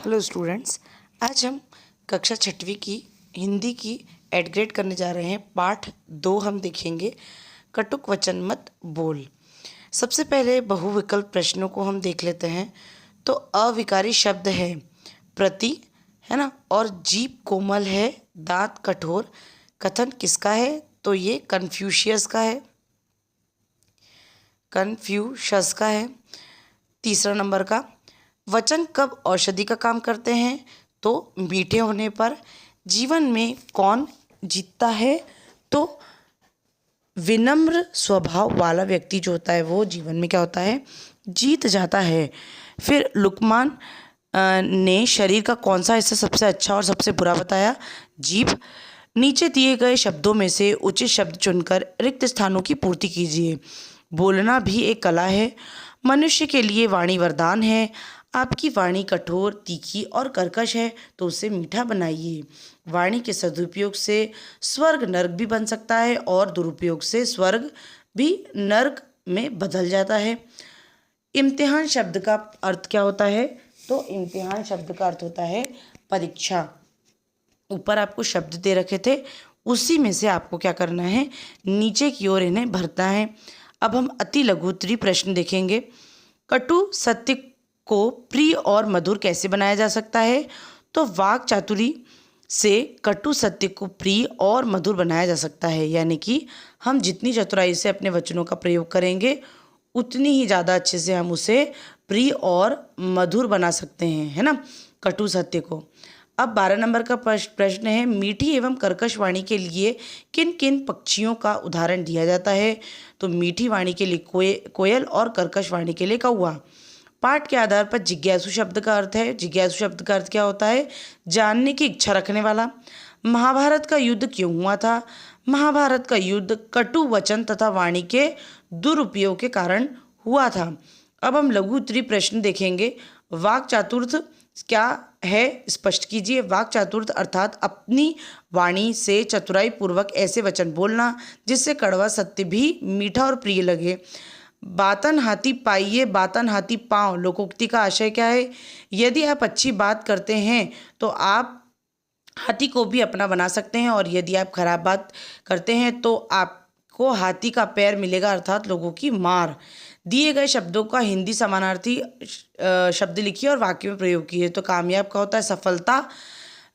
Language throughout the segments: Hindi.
हेलो स्टूडेंट्स, आज हम कक्षा छठवीं की हिंदी की एड ग्रेड करने जा रहे हैं। पाठ 2 हम देखेंगे, कटुक वचन मत बोल। सबसे पहले बहुविकल्प प्रश्नों को हम देख लेते हैं। तो अविकारी शब्द है प्रति, है ना, और जीभ कोमल है, दांत कठोर। कथन किसका है? तो ये कन्फ्यूशियस का है, कन्फ्यूशस का है। तीसरा नंबर का, वचन कब औषधि का काम करते हैं? तो मीठे होने पर। जीवन में कौन जीतता है? तो विनम्र स्वभाव वाला व्यक्ति जो होता है वो जीवन में क्या होता है? जीत जाता है। फिर लुकमान ने शरीर का कौन सा हिस्सा सबसे अच्छा और सबसे बुरा बताया? जीभ। नीचे दिए गए शब्दों में से उचित शब्द चुनकर रिक्त स्थानों की पूर्ति कीजिए। बोलना भी एक कला है। मनुष्य के लिए वाणी वरदान है। आपकी वाणी कठोर, तीखी और कर्कश है तो उसे मीठा बनाइए। वाणी के सदुपयोग से स्वर्ग नर्क भी बन सकता है और दुरुपयोग से स्वर्ग भी नर्क में बदल जाता है। इम्तिहान शब्द का अर्थ क्या होता है? तो इम्तिहान शब्द का अर्थ होता है परीक्षा। ऊपर आपको शब्द दे रखे थे, उसी में से आपको क्या करना है? नीचे की ओर इन्हें भरना है। अब हम अति लघु उत्तरीय प्रश्न देखेंगे। कटु सत्य को प्रिय और मधुर कैसे बनाया जा सकता है? तो वाक चातुरी से कटु सत्य को प्रिय और मधुर बनाया जा सकता है। यानी कि हम जितनी चतुराई से अपने वचनों का प्रयोग करेंगे उतनी ही ज़्यादा अच्छे से हम उसे प्रिय और मधुर बना सकते हैं, है ना, कटु सत्य को। अब 12 नंबर का प्रश्न है, मीठी एवं कर्कश वाणी के लिए किन किन पक्षियों का उदाहरण दिया जाता है? तो मीठी वाणी के लिए कोयल और कर्कश वाणी के लिए कौवा। पाठ के आधार पर जिज्ञासु शब्द का अर्थ है। जिज्ञासु शब्द का अर्थ क्या होता है? जानने की इच्छा रखने वाला। महाभारत का युद्ध क्यों हुआ था? महाभारत का युद्ध कटु वचन तथा वाणी के दुरुपयोग के कारण हुआ था। अब हम लघु उत्तरीय प्रश्न देखेंगे। वाक चातुर्थ क्या है? स्पष्ट कीजिए। वाक चातुर्थ अर्थात अपनी वाणी से चतुराई पूर्वक ऐसे वचन बोलना जिससे कड़वा सत्य भी मीठा और प्रिय लगे। बातन हाथी पाइये, बातन हाथी पाँव लोकोक्ति का आशय क्या है? यदि आप अच्छी बात करते हैं तो आप हाथी को भी अपना बना सकते हैं, और यदि आप खराब बात करते हैं तो आपको हाथी का पैर मिलेगा, अर्थात लोगों की मार। दिए गए शब्दों का हिंदी समानार्थी शब्द लिखिए और वाक्य में प्रयोग कीजिए। तो कामयाब का होता है सफलता।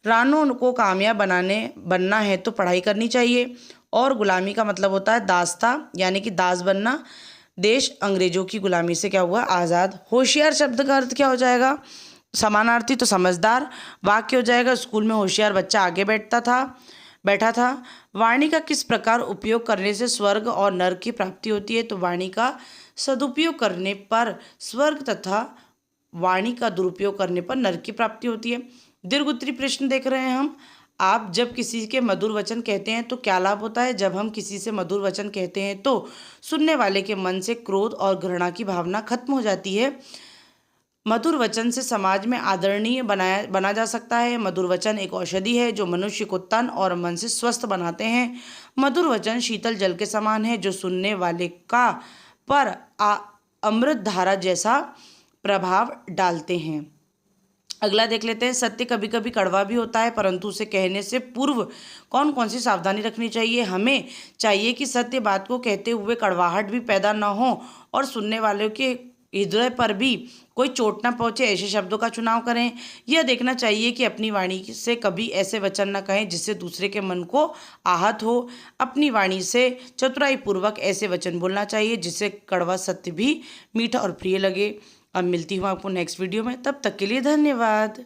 रानों को कामयाब बनना है तो पढ़ाई करनी चाहिए। और गुलामी का मतलब होता है दास्ता, यानी कि दास बनना। देश अंग्रेजों की गुलामी से क्या हुआ? आज़ाद। होशियार शब्द का अर्थ क्या हो जाएगा? समानार्थी तो समझदार। वाक्य हो जाएगा, स्कूल में होशियार बच्चा आगे बैठा था। वाणी का किस प्रकार उपयोग करने से स्वर्ग और नरक की प्राप्ति होती है? तो वाणी का सदुपयोग करने पर स्वर्ग तथा वाणी का दुरुपयोग करने पर नरक की प्राप्ति होती है। दीर्घ उत्तरीय प्रश्न देख रहे हैं हम। आप जब किसी के मधुर वचन कहते हैं तो क्या लाभ होता है? जब हम किसी से मधुर वचन कहते हैं तो सुनने वाले के मन से क्रोध और घृणा की भावना खत्म हो जाती है। मधुर वचन से समाज में आदरणीय बना जा सकता है। मधुर वचन एक औषधि है जो मनुष्य को तन और मन से स्वस्थ बनाते हैं। मधुर वचन शीतल जल के समान है जो सुनने वाले का पर अमृत धारा जैसा प्रभाव डालते हैं। अगला देख लेते हैं। सत्य कभी कभी कड़वा भी होता है, परंतु उसे कहने से पूर्व कौन कौन सी सावधानी रखनी चाहिए? हमें चाहिए कि सत्य बात को कहते हुए कड़वाहट भी पैदा न हो और सुनने वालों के हृदय पर भी कोई चोट न पहुंचे, ऐसे शब्दों का चुनाव करें। यह देखना चाहिए कि अपनी वाणी से कभी ऐसे वचन न कहें जिससे दूसरे के मन को आहत हो। अपनी वाणी से चतुराई पूर्वक ऐसे वचन बोलना चाहिए जिससे कड़वा सत्य भी मीठा और प्रिय लगे। अब मिलती हूँ आपको नेक्स्ट वीडियो में, तब तक के लिए धन्यवाद।